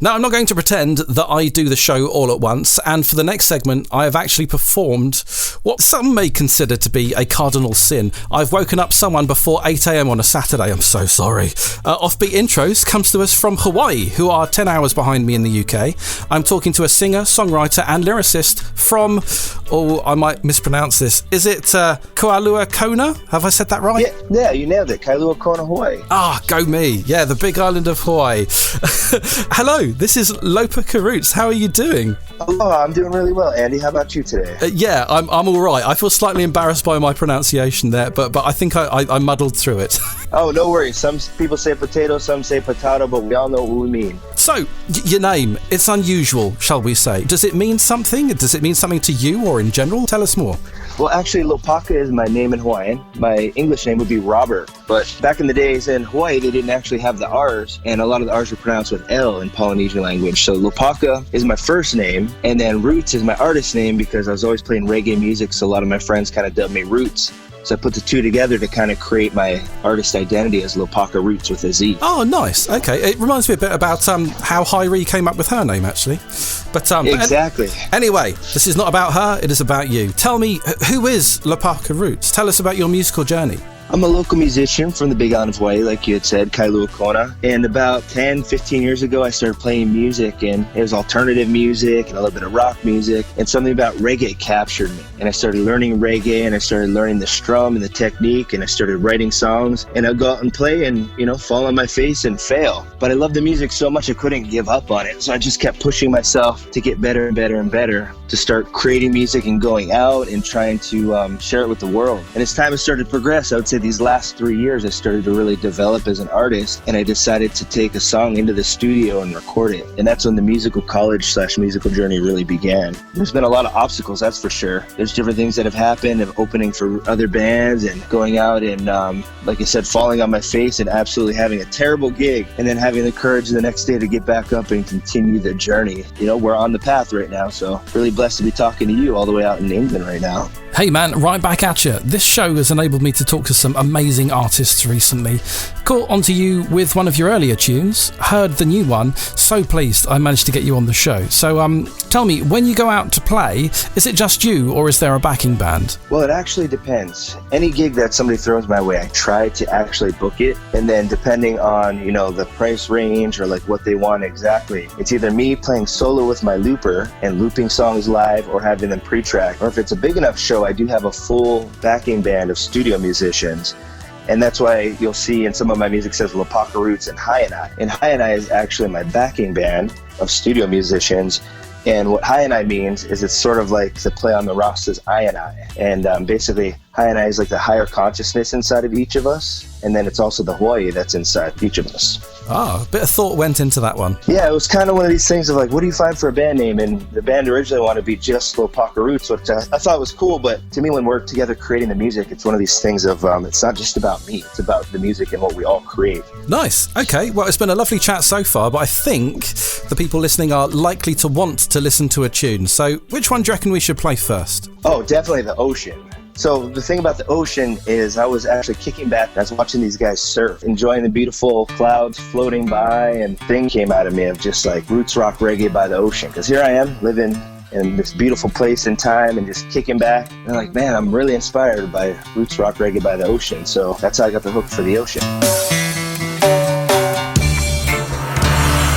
Now, I'm not going to pretend that I do the show all at once, and for the next segment, I have actually performed what some may consider to be a cardinal sin. I've woken up someone before 8 a.m. on a Saturday. I'm so sorry. Offbeat Intros comes to us from Hawaii, who are 10 hours behind me in the UK. I'm talking to a singer, songwriter, and lyricist from, I might mispronounce this. Is it Kailua Kona? Have I said that right? Yeah, you nailed it. Kailua Kona, Hawaii. Go me. Yeah, the big island of Hawaii. Hello. This is Lopaka Rootz. How are you doing? Oh, I'm doing really well, Andy. How about you today? Yeah, I'm all right. I feel slightly embarrassed by my pronunciation there, but I think I muddled through it. Oh, no worries. Some people say potato, some say potato, but we all know what we mean. So, your name, it's unusual, shall we say. Does it mean something? Does it mean something to you or in general? Tell us more. Well, actually, Lopaka is my name in Hawaiian. My English name would be Robert. But back in the days in Hawaii, they didn't actually have the R's, and a lot of the R's were pronounced with L in Polynesian language. So Lopaka is my first name, and then Rootz is my artist name because I was always playing reggae music, so a lot of my friends kind of dubbed me Rootz. So I put the two together to kind of create my artist identity as Lopaka Rootz with a Z. Oh, nice. Okay. It reminds me a bit about how Hairi came up with her name, actually. But exactly. Anyway, this is not about her. It is about you. Tell me, who is Lopaka Rootz? Tell us about your musical journey. I'm a local musician from the Big Island of Hawaii, like you had said, Kailua Kona. And about 10, 15 years ago, I started playing music, and it was alternative music and a little bit of rock music. And something about reggae captured me. And I started learning reggae, and I started learning the strum and the technique, and I started writing songs. And I'd go out and play and, fall on my face and fail. But I loved the music so much I couldn't give up on it. So I just kept pushing myself to get better and better and better, to start creating music and going out and trying to share it with the world. And as time has started to progress, I would say these last 3 years I started to really develop as an artist, and I decided to take a song into the studio and record it. And that's when the musical college/musical journey really began. There's been a lot of obstacles, that's for sure. There's different things that have happened of opening for other bands and going out and, like I said, falling on my face and absolutely having a terrible gig, and then having the courage the next day to get back up and continue the journey. We're on the path right now, so really blessed to be talking to you all the way out in England right now. Hey man, right back at you. This show has enabled me to talk to some amazing artists recently. Caught onto you with one of your earlier tunes, heard the new one, so pleased I managed to get you on the show. So tell me, when you go out to play, is it just you or is there a backing band? Well, it actually depends. Any gig that somebody throws my way, I try to actually book it, and then depending on, the price range or like what they want exactly, it's either me playing solo with my looper and looping songs live or having them pre-track, or if it's a big enough show, I do have a full backing band of studio musicians. And that's why you'll see in some of my music says Lopaka Rootz and Hi and I. And Hi and I is actually my backing band of studio musicians. And what Hi and I means is it's sort of like the play on the Rastas I and I. And basically, Hi and I is like the higher consciousness inside of each of us. And then it's also the Hawaii that's inside each of us. A bit of thought went into that one. Yeah, it was kind of one of these things of like, what do you find for a band name? And the band originally wanted to be just Lopaka Rootz, which I thought was cool. But to me, when we're together creating the music, it's one of these things of it's not just about me. It's about the music and what we all create. Nice. Okay. Well, it's been a lovely chat so far, but I think the people listening are likely to want to listen to a tune. So which one do you reckon we should play first? Oh, definitely The Ocean. So the thing about The Ocean is I was actually kicking back. I was watching these guys surf, enjoying the beautiful clouds floating by, and thing came out of me of just like roots rock reggae by the ocean. Because here I am living in this beautiful place and time and just kicking back. And I'm like, man, I'm really inspired by roots rock reggae by the ocean. So that's how I got the hook for The Ocean.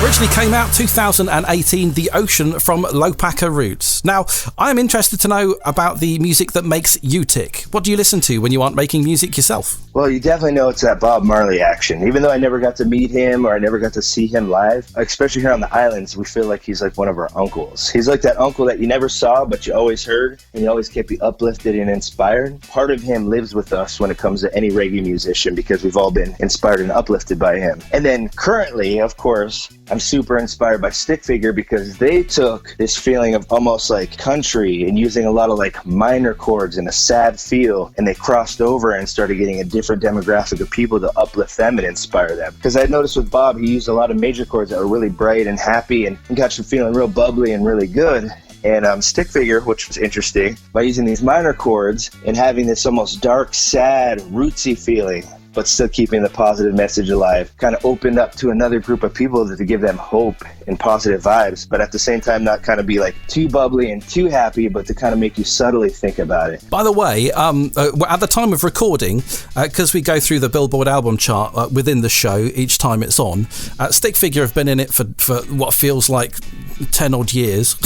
Originally came out 2018, The Ocean from Lopaka Rootz. Now, I'm interested to know about the music that makes you tick. What do you listen to when you aren't making music yourself? Well, you definitely know it's that Bob Marley action. Even though I never got to meet him or I never got to see him live, especially here on the islands, we feel like he's like one of our uncles. He's like that uncle that you never saw, but you always heard, and he always kept you uplifted and inspired. Part of him lives with us when it comes to any reggae musician because we've all been inspired and uplifted by him. And then currently, of course, I'm super inspired by Stick Figure because they took this feeling of almost like country and using a lot of like minor chords and a sad feel, and they crossed over and started getting a different demographic of people to uplift them and inspire them. Because I noticed with Bob, he used a lot of major chords that were really bright and happy and got you feeling real bubbly and really good. And Stick Figure, which was interesting, by using these minor chords and having this almost dark, sad, rootsy feeling, but still keeping the positive message alive, kind of opened up to another group of people to give them hope and positive vibes, but at the same time not kind of be like too bubbly and too happy, but to kind of make you subtly think about it. By the way, at the time of recording, because we go through the Billboard album chart within the show each time it's on, Stick Figure have been in it for what feels like 10 odd years.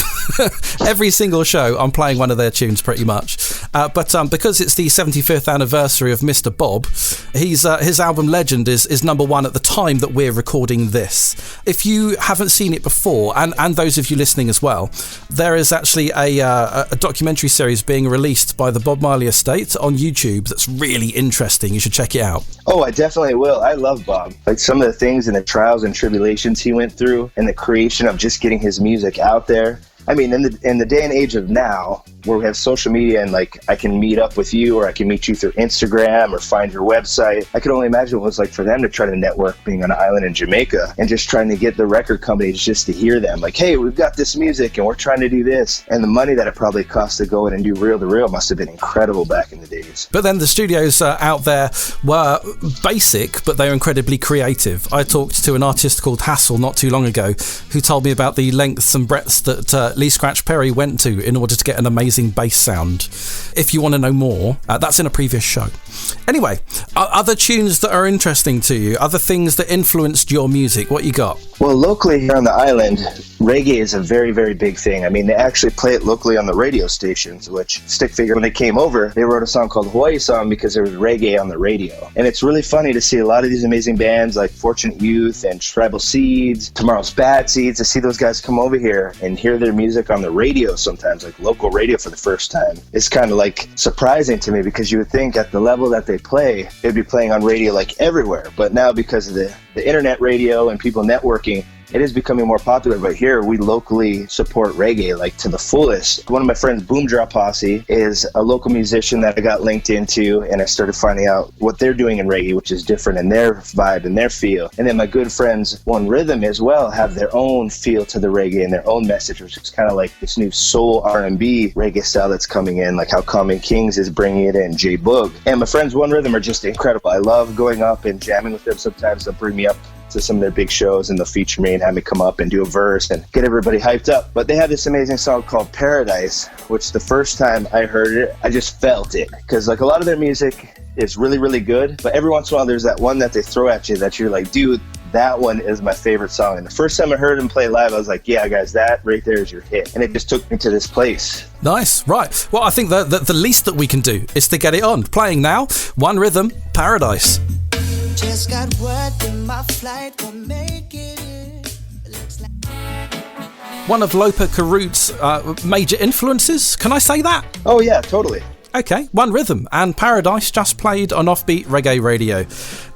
Every single show I'm playing one of their tunes pretty much, but because it's the 75th anniversary of Mr. Bob, his album Legend is number one at the time that we're recording this. If you haven't seen it before, and those of you listening as well, there is actually a documentary series being released by the Bob Marley Estate on YouTube that's really interesting. You should check it out. Oh, I definitely will. I love Bob. Like some of the things and the trials and tribulations he went through and the creation of just getting his music out there. I mean, in the day and age of now, where we have social media and like I can meet up with you or I can meet you through Instagram or find your website, I could only imagine what it was like for them to try to network being on an island in Jamaica and just trying to get the record companies just to hear them. Like, hey, we've got this music and we're trying to do this. And the money that it probably cost to go in and do reel-to-reel must have been incredible back in the days. But then the studios out there were basic, but they were incredibly creative. I talked to an artist called Hassel not too long ago who told me about the lengths and breadths that Lee Scratch Perry went to in order to get an amazing bass sound. If you want to know more, that's in a previous show. Anyway, other tunes that are interesting to you, other things that influenced your music, what you got? Well, locally here on the island, reggae is a very, very big thing. I mean, they actually play it locally on the radio stations, which Stick Figure, when they came over, they wrote a song called Hawaii Song because there was reggae on the radio. And it's really funny to see a lot of these amazing bands like Fortunate Youth and Tribal Seeds, Tomorrow's Bad Seeds, to see those guys come over here and hear their music on the radio sometimes, like local radio for the first time. It's kind of like surprising to me because you would think at the level that they play, they'd be playing on radio like everywhere. But now because of the internet radio and people networking, it is becoming more popular, but here we locally support reggae like to the fullest. One of my friends, Boomdrop Posse, is a local musician that I got linked into, and I started finding out what they're doing in reggae, which is different in their vibe and their feel. And then my good friends, One Rhythm as well, have their own feel to the reggae and their own message, which is kind of like this new soul R&B reggae style that's coming in, like how Common Kings is bringing it in, J Boog. And my friends, One Rhythm, are just incredible. I love going up and jamming with them. Sometimes they'll bring me up to some of their big shows and they'll feature me and have me come up and do a verse and get everybody hyped up. But they have this amazing song called Paradise, which the first time I heard it, I just felt it. Because like a lot of their music is really, really good, but every once in a while there's that one that they throw at you that you're like, dude, that one is my favorite song. And the first time I heard them play live, I was like, yeah, guys, that right there is your hit. And it just took me to this place. Nice, right. Well, I think the least that we can do is to get it on. Playing now, One Rhythm, Paradise. Just got word that my flight won't make it in. One of Lopaka Rootz' major influences, can I say that? Oh yeah, totally. Okay, One Rhythm and Paradise just played on Offbeat Reggae Radio.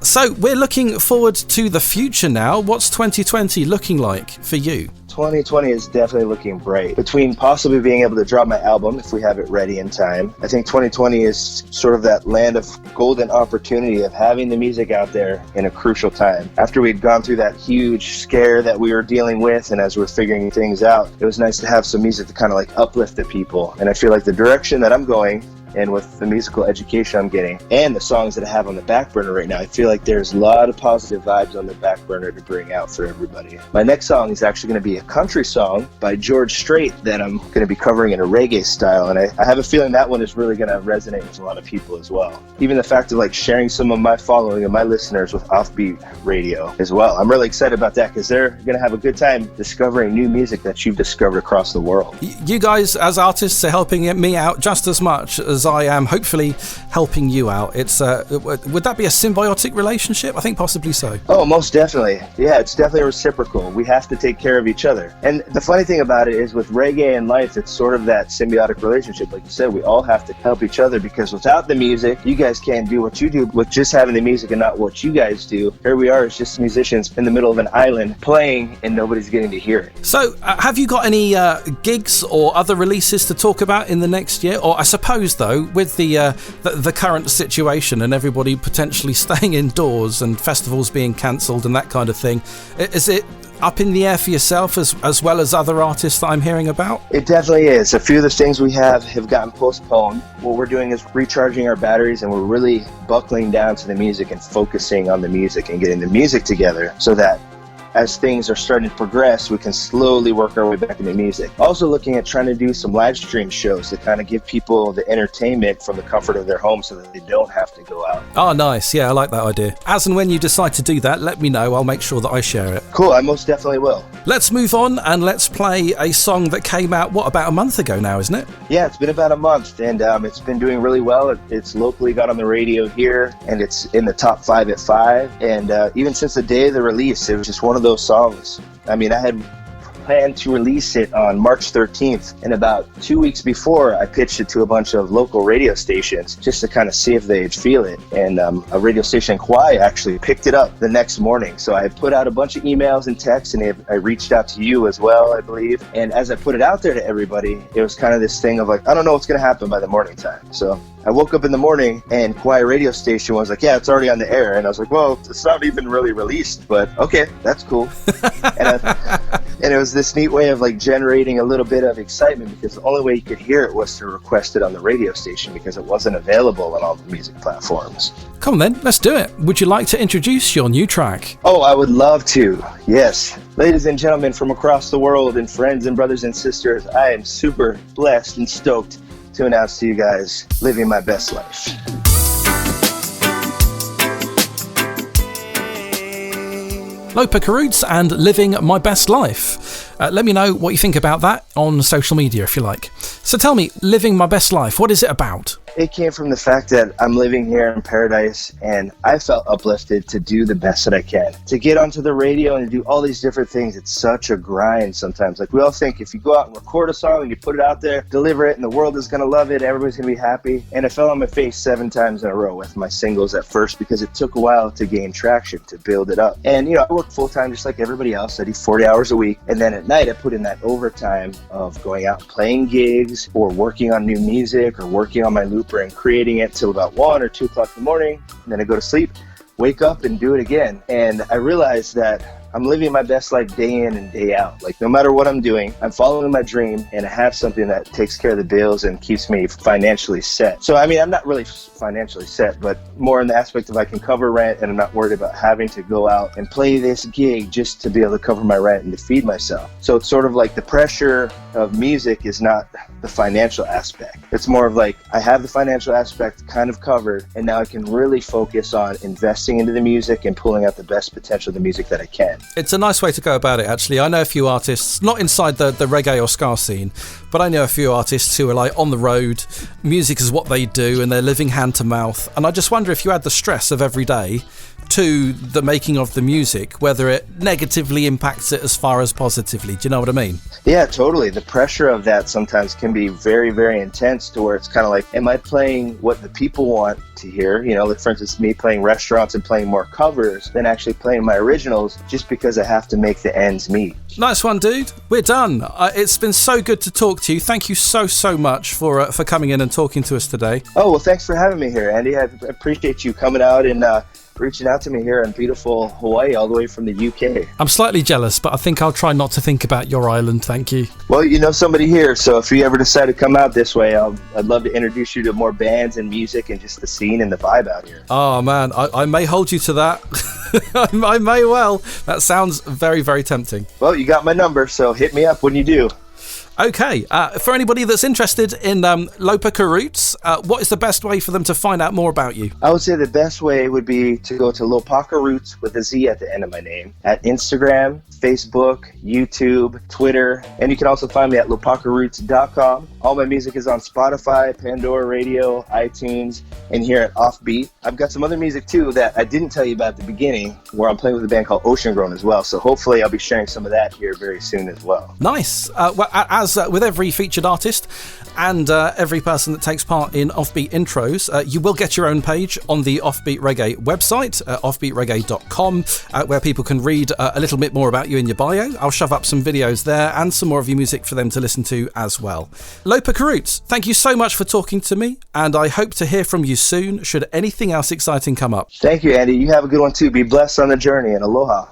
So we're looking forward to the future now. What's 2020 looking like for you? 2020 is definitely looking bright. Between possibly being able to drop my album if we have it ready in time, I think 2020 is sort of that land of golden opportunity of having the music out there in a crucial time. After we'd gone through that huge scare that we were dealing with, and as we're figuring things out, it was nice to have some music to kind of like uplift the people. And I feel like the direction that I'm going, and with the musical education I'm getting and the songs that I have on the back burner right now, I feel like there's a lot of positive vibes on the back burner to bring out for everybody. My next song is actually going to be a country song by George Strait that I'm going to be covering in a reggae style, and I have a feeling that one is really going to resonate with a lot of people as well. Even the fact of like sharing some of my following and my listeners with Offbeat Radio as well. I'm really excited about that because they're going to have a good time discovering new music that you've discovered across the world. You guys as artists are helping me out just as much as I am hopefully helping you out. It's would that be a symbiotic relationship? I think possibly so. Oh, most definitely. Yeah, it's definitely reciprocal. We have to take care of each other. And the funny thing about it is with reggae and life, it's sort of that symbiotic relationship. Like you said, we all have to help each other because without the music, you guys can't do what you do with just having the music and not what you guys do. Here we are as just musicians in the middle of an island playing and nobody's getting to hear it. So have you got any gigs or other releases to talk about in the next year? Or I suppose though, with the current situation and everybody potentially staying indoors and festivals being cancelled and that kind of thing, is it up in the air for yourself as well as other artists that I'm hearing about? It definitely is. A few of the things we have gotten postponed. What we're doing is recharging our batteries, and we're really buckling down to the music and focusing on the music and getting the music together so that as things are starting to progress, we can slowly work our way back into music. Also looking at trying to do some live stream shows to kind of give people the entertainment from the comfort of their home so that they don't have to go out. Oh, nice. Yeah, I like that idea. As and when you decide to do that, let me know. I'll make sure that I share it. Cool, I most definitely will. Let's move on and let's play a song that came out, about a month ago now, isn't it? Yeah, it's been about a month, and it's been doing really well. It's locally got on the radio here, and it's in the top 5 at 5. And even since the day of the release, it was just one of those songs. I mean, I had planned to release it on March 13th, and about 2 weeks before, I pitched it to a bunch of local radio stations just to kind of see if they'd feel it. And a radio station in Kauai actually picked it up the next morning. So I put out a bunch of emails and texts, and I reached out to you as well, I believe. And as I put it out there to everybody, it was kind of this thing of like, I don't know what's going to happen by the morning time. So I woke up in the morning and Kauai radio station was like, yeah, it's already on the air. And I was like, well, it's not even really released, but okay, that's cool. And it was this neat way of like generating a little bit of excitement, because the only way you could hear it was to request it on the radio station because it wasn't available on all the music platforms. Come on then, let's do it. Would you like to introduce your new track? Oh, I would love to. Yes. Ladies and gentlemen from across the world, and friends and brothers and sisters, I am super blessed and stoked to announce to you guys, Living My Best Life. Lopaka Rootz and Living My Best Life. Let me know what you think about that on social media if you like. So tell me, Living My Best Life, what is it about? It came from the fact that I'm living here in paradise, and I felt uplifted to do the best that I can. To get onto the radio and do all these different things, it's such a grind sometimes. Like, we all think if you go out and record a song and you put it out there, deliver it, and the world is going to love it, everybody's going to be happy. And I fell on my face 7 times in a row with my singles at first, because it took a while to gain traction, to build it up. And, you know, I work full-time just like everybody else. I do 40 hours a week. And then at night, I put in that overtime of going out and playing gigs, or working on new music, or working on my looper and creating it till about 1 or 2 o'clock in the morning. And then I go to sleep, wake up, and do it again. And I realized that I'm living my best life day in and day out. Like, no matter what I'm doing, I'm following my dream, and I have something that takes care of the bills and keeps me financially set. So, I mean, I'm not really financially set, but more in the aspect of I can cover rent, and I'm not worried about having to go out and play this gig just to be able to cover my rent and to feed myself. So it's sort of like the pressure of music is not the financial aspect. It's more of like, I have the financial aspect kind of covered, and now I can really focus on investing into the music and pulling out the best potential of the music that I can. It's a nice way to go about it, actually. I know a few artists, not inside the reggae or ska scene, but I know a few artists who are like on the road, music is what they do, and they're living hand to mouth. And I just wonder if you add the stress of every day to the making of the music, whether it negatively impacts it as far as positively. Do you know what I mean? Yeah, totally. The pressure of that sometimes can be very, very intense, to where it's kind of like, am I playing what the people want to hear? You know, like, for instance, me playing restaurants and playing more covers than actually playing my originals, just because I have to make the ends meet. Nice one, dude. We're done. It's been so good to talk to you. Thank you so much for coming in and talking to us today. Oh, well, thanks for having me here, Andy. I appreciate you coming out and reaching out to me here in beautiful Hawaii, all the way from the UK. I'm slightly jealous, but I think I'll try not to think about your island, thank you. Well, you know somebody here, so if you ever decide to come out this way, I'd love to introduce you to more bands and music and just the scene and the vibe out here. Oh, man, I may hold you to that. I may well. That sounds very, very tempting. Well, you got my number, so hit me up when you do. Okay, for anybody that's interested in Lopaka Rootz, what is the best way for them to find out more about you? I would say the best way would be to go to Lopaka Rootz with a Z at the end of my name at Instagram, Facebook, YouTube, Twitter, and you can also find me at lopakarootz.com. All my music is on Spotify, Pandora Radio, iTunes, and here at Offbeat. I've got some other music too that I didn't tell you about at the beginning, where I'm playing with a band called Ocean Grown as well. So hopefully I'll be sharing some of that here very soon as well. Nice. Well, as with every featured artist and every person that takes part in Offbeat intros, you will get your own page on the Offbeat Reggae website, offbeatreggae.com, where people can read a little bit more about you in your bio. I'll shove up some videos there and some more of your music for them to listen to as well. Lopaka Rootz, thank you so much for talking to me, and I hope to hear from you soon should anything else exciting come up. Thank you, Andy. You have a good one too. Be blessed on the journey, and aloha.